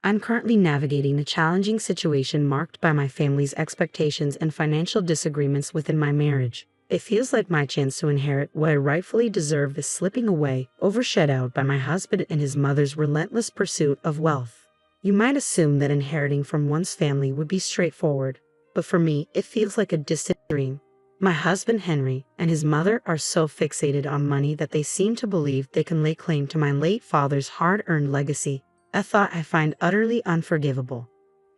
I'm currently navigating a challenging situation marked by my family's expectations and financial disagreements within my marriage. It feels like my chance to inherit what I rightfully deserve is slipping away, overshadowed by my husband and his mother's relentless pursuit of wealth. You might assume that inheriting from one's family would be straightforward, but for me, it feels like a distant dream. My husband Henry and his mother are so fixated on money that they seem to believe they can lay claim to my late father's hard-earned legacy, a thought I find utterly unforgivable.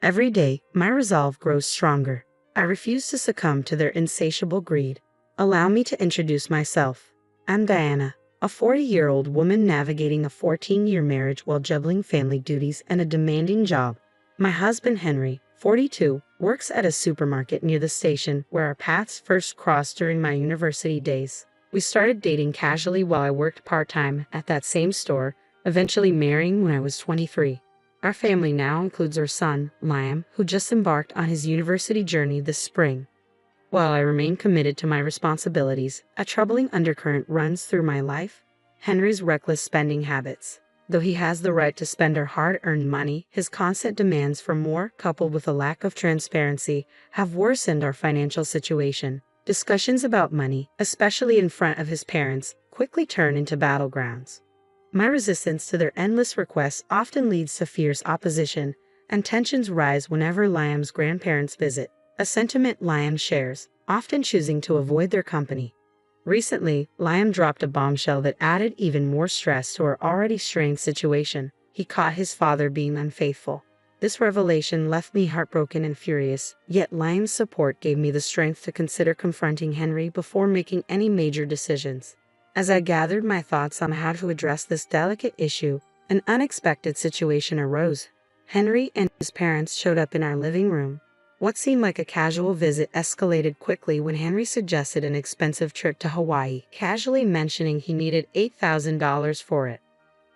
Every day, my resolve grows stronger. I refuse to succumb to their insatiable greed. Allow me to introduce myself. I'm Diana, a 40-year-old woman navigating a 14-year marriage while juggling family duties and a demanding job. My husband Henry, 42, works at a supermarket near the station where our paths first crossed during my university days. We started dating casually while I worked part-time at that same store, eventually marrying when I was 23. Our family now includes our son, Liam, who just embarked on his university journey this spring. While I remain committed to my responsibilities, a troubling undercurrent runs through my life: Henry's reckless spending habits. Though he has the right to spend our hard-earned money, his constant demands for more, coupled with a lack of transparency, have worsened our financial situation. Discussions about money, especially in front of his parents, quickly turn into battlegrounds. My resistance to their endless requests often leads to fierce opposition, and tensions rise whenever Liam's grandparents visit, a sentiment Liam shares, often choosing to avoid their company. Recently, Liam dropped a bombshell that added even more stress to our already strained situation. He caught his father being unfaithful. This revelation left me heartbroken and furious, yet Liam's support gave me the strength to consider confronting Henry before making any major decisions. As I gathered my thoughts on how to address this delicate issue, an unexpected situation arose. Henry and his parents showed up in our living room. What seemed like a casual visit escalated quickly when Henry suggested an expensive trip to Hawaii, casually mentioning he needed $8,000 for it.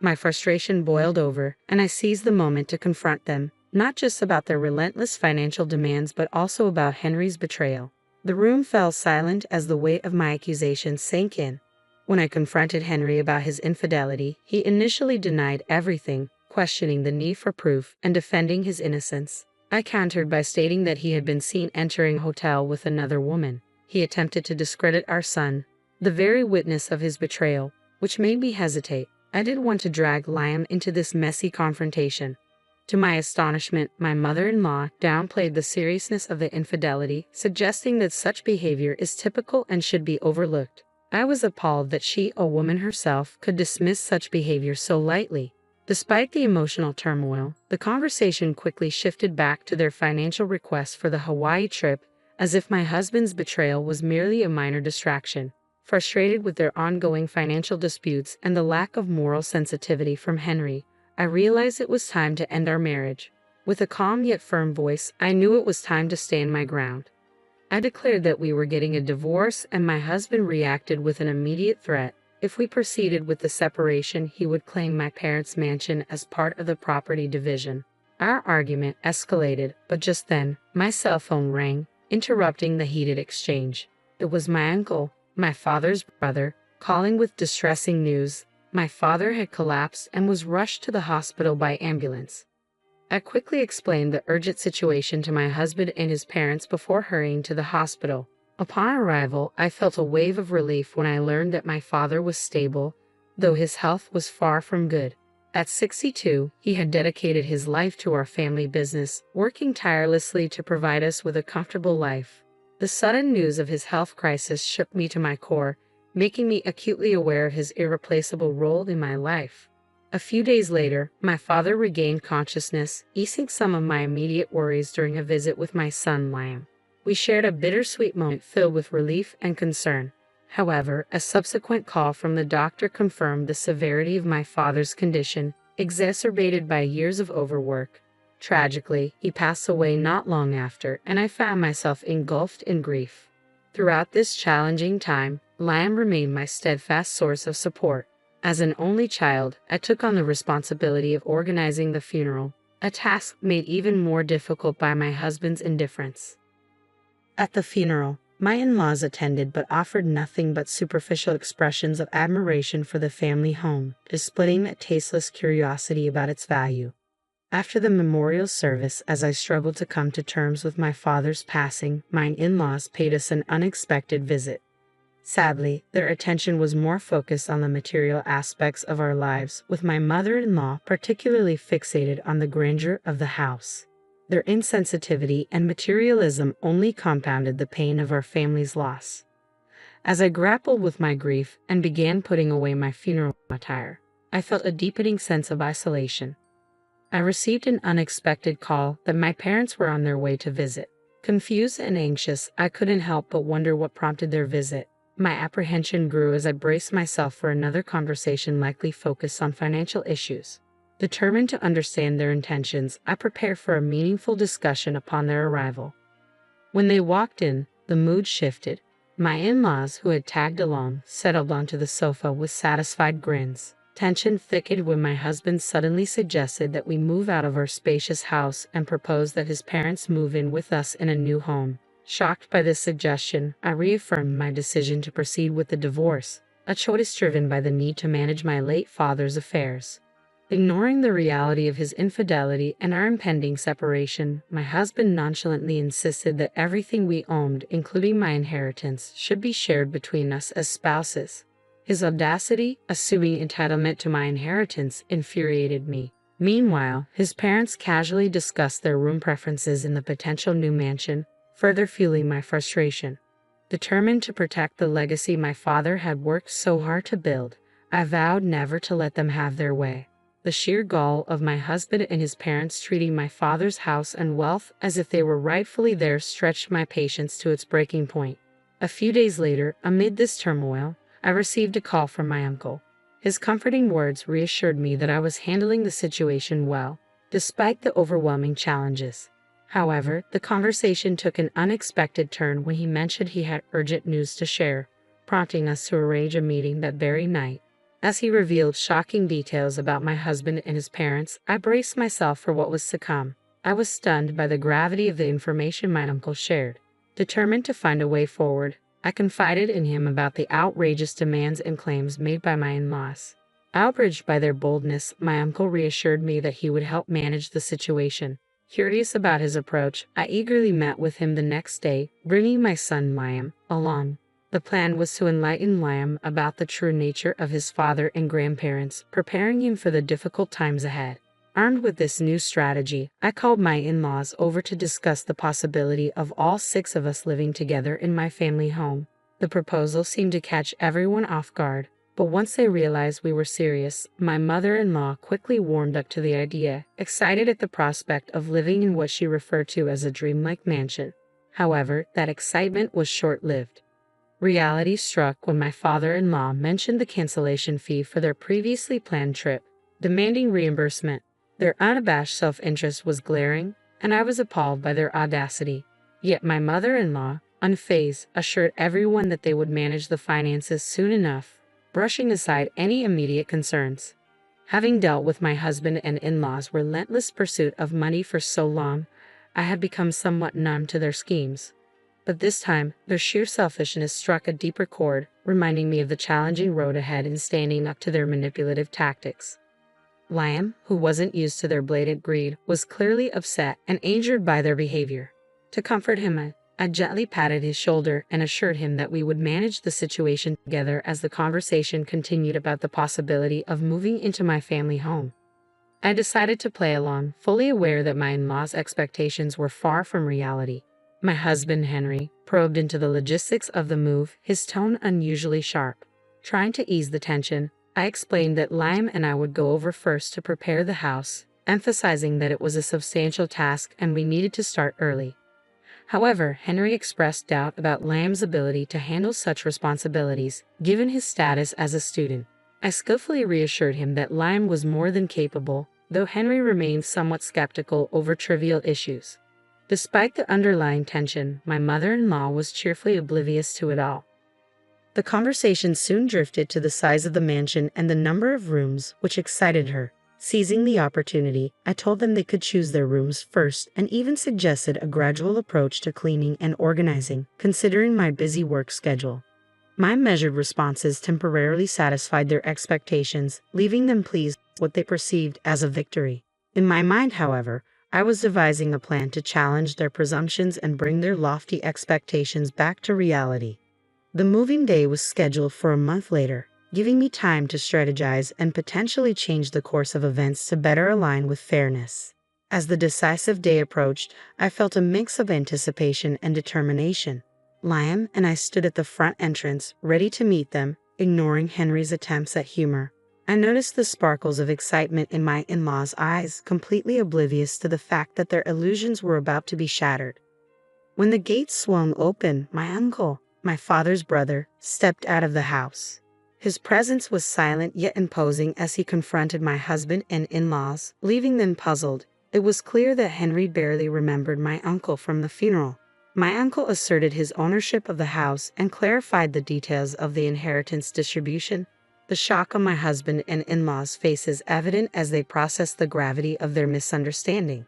My frustration boiled over, and I seized the moment to confront them, not just about their relentless financial demands but also about Henry's betrayal. The room fell silent as the weight of my accusations sank in. When I confronted Henry about his infidelity, he initially denied everything, questioning the need for proof and defending his innocence. I countered by stating that he had been seen entering a hotel with another woman. He attempted to discredit our son, the very witness of his betrayal, which made me hesitate. I didn't want to drag Liam into this messy confrontation. To my astonishment, my mother-in-law downplayed the seriousness of the infidelity, suggesting that such behavior is typical and should be overlooked. I was appalled that she, a woman herself, could dismiss such behavior so lightly. Despite the emotional turmoil, the conversation quickly shifted back to their financial request for the Hawaii trip, as if my husband's betrayal was merely a minor distraction. Frustrated with their ongoing financial disputes and the lack of moral sensitivity from Henry, I realized it was time to end our marriage. With a calm yet firm voice, I knew it was time to stand my ground. I declared that we were getting a divorce, and my husband reacted with an immediate threat. If we proceeded with the separation, he would claim my parents' mansion as part of the property division. Our argument escalated, but just then, my cell phone rang, interrupting the heated exchange. It was my uncle, my father's brother, calling with distressing news. My father had collapsed and was rushed to the hospital by ambulance. I quickly explained the urgent situation to my husband and his parents before hurrying to the hospital. Upon arrival, I felt a wave of relief when I learned that my father was stable, though his health was far from good. At 62, he had dedicated his life to our family business, working tirelessly to provide us with a comfortable life. The sudden news of his health crisis shook me to my core, making me acutely aware of his irreplaceable role in my life. A few days later, my father regained consciousness, easing some of my immediate worries during a visit with my son Liam. We shared a bittersweet moment filled with relief and concern. However, a subsequent call from the doctor confirmed the severity of my father's condition, exacerbated by years of overwork. Tragically, he passed away not long after, and I found myself engulfed in grief. Throughout this challenging time, Liam remained my steadfast source of support. As an only child, I took on the responsibility of organizing the funeral, a task made even more difficult by my husband's indifference. At the funeral, my in-laws attended but offered nothing but superficial expressions of admiration for the family home, displaying a tasteless curiosity about its value. After the memorial service, as I struggled to come to terms with my father's passing, my in-laws paid us an unexpected visit. Sadly, their attention was more focused on the material aspects of our lives, with my mother-in-law particularly fixated on the grandeur of the house. Their insensitivity and materialism only compounded the pain of our family's loss. As I grappled with my grief and began putting away my funeral attire, I felt a deepening sense of isolation. I received an unexpected call that my parents were on their way to visit. Confused and anxious, I couldn't help but wonder what prompted their visit. My apprehension grew as I braced myself for another conversation likely focused on financial issues. Determined to understand their intentions, I prepared for a meaningful discussion upon their arrival. When they walked in, the mood shifted. My in-laws, who had tagged along, settled onto the sofa with satisfied grins. Tension thickened when my husband suddenly suggested that we move out of our spacious house and proposed that his parents move in with us in a new home. Shocked by this suggestion, I reaffirmed my decision to proceed with the divorce, a choice driven by the need to manage my late father's affairs. Ignoring the reality of his infidelity and our impending separation, my husband nonchalantly insisted that everything we owned, including my inheritance, should be shared between us as spouses. His audacity, assuming entitlement to my inheritance, infuriated me. Meanwhile, his parents casually discussed their room preferences in the potential new mansion, further fueling my frustration. Determined to protect the legacy my father had worked so hard to build, I vowed never to let them have their way. The sheer gall of my husband and his parents treating my father's house and wealth as if they were rightfully theirs stretched my patience to its breaking point. A few days later, amid this turmoil, I received a call from my uncle. His comforting words reassured me that I was handling the situation well, despite the overwhelming challenges. However, the conversation took an unexpected turn when he mentioned he had urgent news to share, prompting us to arrange a meeting that very night. As he revealed shocking details about my husband and his parents, I braced myself for what was to come. I was stunned by the gravity of the information my uncle shared. Determined to find a way forward, I confided in him about the outrageous demands and claims made by my in-laws. Outraged by their boldness, my uncle reassured me that he would help manage the situation. Curious about his approach, I eagerly met with him the next day, bringing my son Liam along. The plan was to enlighten Liam about the true nature of his father and grandparents, preparing him for the difficult times ahead. Armed with this new strategy, I called my in-laws over to discuss the possibility of all 6 of us living together in my family home. The proposal seemed to catch everyone off guard, but once they realized we were serious, my mother-in-law quickly warmed up to the idea, excited at the prospect of living in what she referred to as a dreamlike mansion. However, that excitement was short-lived. Reality struck when my father-in-law mentioned the cancellation fee for their previously planned trip, demanding reimbursement. Their unabashed self-interest was glaring, and I was appalled by their audacity. Yet my mother-in-law, unfazed, assured everyone that they would manage the finances soon enough, brushing aside any immediate concerns. Having dealt with my husband and in-laws' relentless pursuit of money for so long, I had become somewhat numb to their schemes. But this time, their sheer selfishness struck a deeper chord, reminding me of the challenging road ahead in standing up to their manipulative tactics. Liam, who wasn't used to their blatant greed, was clearly upset and angered by their behavior. To comfort him, I gently patted his shoulder and assured him that we would manage the situation together as the conversation continued about the possibility of moving into my family home. I decided to play along, fully aware that my in-laws' expectations were far from reality. My husband, Henry, probed into the logistics of the move, his tone unusually sharp. Trying to ease the tension, I explained that Liam and I would go over first to prepare the house, emphasizing that it was a substantial task and we needed to start early. However, Henry expressed doubt about Liam's ability to handle such responsibilities, given his status as a student. I skillfully reassured him that Liam was more than capable, though Henry remained somewhat skeptical over trivial issues. Despite the underlying tension, my mother-in-law was cheerfully oblivious to it all. The conversation soon drifted to the size of the mansion and the number of rooms, which excited her. Seizing the opportunity, I told them they could choose their rooms first and even suggested a gradual approach to cleaning and organizing, considering my busy work schedule. My measured responses temporarily satisfied their expectations, leaving them pleased with what they perceived as a victory. In my mind, however, I was devising a plan to challenge their presumptions and bring their lofty expectations back to reality. The moving day was scheduled for a month later, giving me time to strategize and potentially change the course of events to better align with fairness. As the decisive day approached, I felt a mix of anticipation and determination. Liam and I stood at the front entrance, ready to meet them, ignoring Henry's attempts at humor. I noticed the sparkles of excitement in my in-laws' eyes, completely oblivious to the fact that their illusions were about to be shattered. When the gates swung open, my uncle, my father's brother, stepped out of the house. His presence was silent yet imposing as he confronted my husband and in-laws, leaving them puzzled. It was clear that Henry barely remembered my uncle from the funeral. My uncle asserted his ownership of the house and clarified the details of the inheritance distribution. The shock on my husband and in-laws' faces evident as they processed the gravity of their misunderstanding.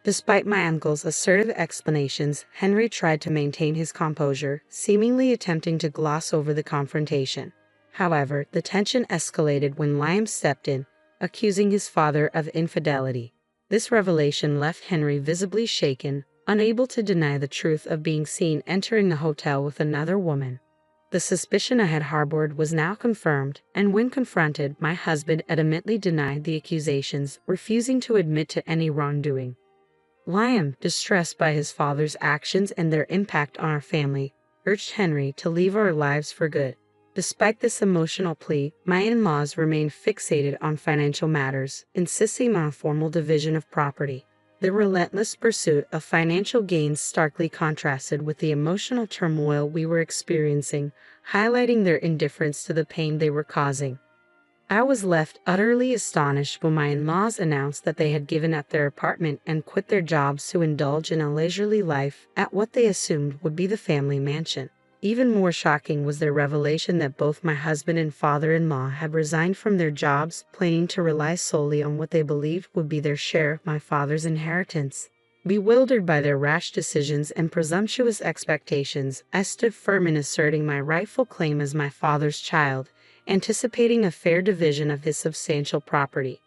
Despite my uncle's assertive explanations, Henry tried to maintain his composure, seemingly attempting to gloss over the confrontation. However, the tension escalated when Liam stepped in, accusing his father of infidelity. This revelation left Henry visibly shaken, unable to deny the truth of being seen entering the hotel with another woman. The suspicion I had harbored was now confirmed, and when confronted, my husband adamantly denied the accusations, refusing to admit to any wrongdoing. Liam, distressed by his father's actions and their impact on our family, urged Henry to leave our lives for good. Despite this emotional plea, my in-laws remained fixated on financial matters, insisting on a formal division of property. The relentless pursuit of financial gains starkly contrasted with the emotional turmoil we were experiencing, highlighting their indifference to the pain they were causing. I was left utterly astonished when my in-laws announced that they had given up their apartment and quit their jobs to indulge in a leisurely life at what they assumed would be the family mansion. Even more shocking was their revelation that both my husband and father-in-law had resigned from their jobs, planning to rely solely on what they believed would be their share of my father's inheritance. Bewildered by their rash decisions and presumptuous expectations, I stood firm in asserting my rightful claim as my father's child, anticipating a fair division of his substantial property.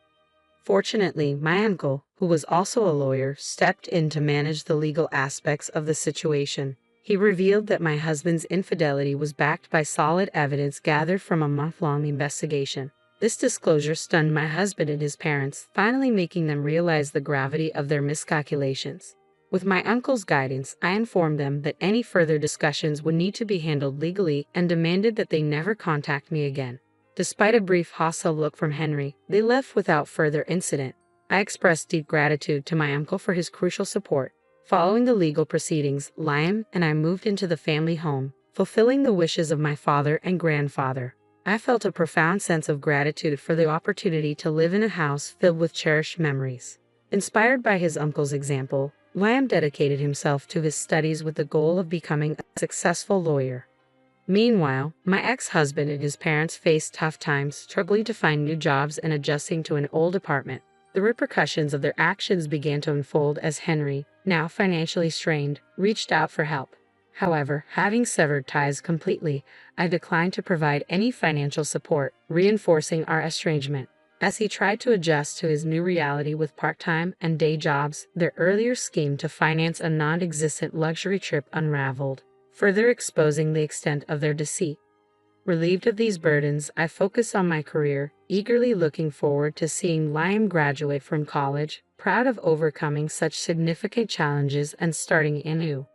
Fortunately, my uncle, who was also a lawyer, stepped in to manage the legal aspects of the situation. He revealed that my husband's infidelity was backed by solid evidence gathered from a month-long investigation. This disclosure stunned my husband and his parents, finally making them realize the gravity of their miscalculations. With my uncle's guidance, I informed them that any further discussions would need to be handled legally and demanded that they never contact me again. Despite a brief hostile look from Henry, they left without further incident. I expressed deep gratitude to my uncle for his crucial support. Following the legal proceedings, Liam and I moved into the family home, fulfilling the wishes of my father and grandfather. I felt a profound sense of gratitude for the opportunity to live in a house filled with cherished memories. Inspired by his uncle's example, Liam dedicated himself to his studies with the goal of becoming a successful lawyer. Meanwhile, my ex-husband and his parents faced tough times, struggling to find new jobs and adjusting to an old apartment. The repercussions of their actions began to unfold as Henry, now financially strained, reached out for help. However, having severed ties completely, I declined to provide any financial support, reinforcing our estrangement. As he tried to adjust to his new reality with part-time and day jobs, their earlier scheme to finance a non-existent luxury trip unraveled, further exposing the extent of their deceit. Relieved of these burdens, I focused on my career, eagerly looking forward to seeing Liam graduate from college, proud of overcoming such significant challenges and starting anew.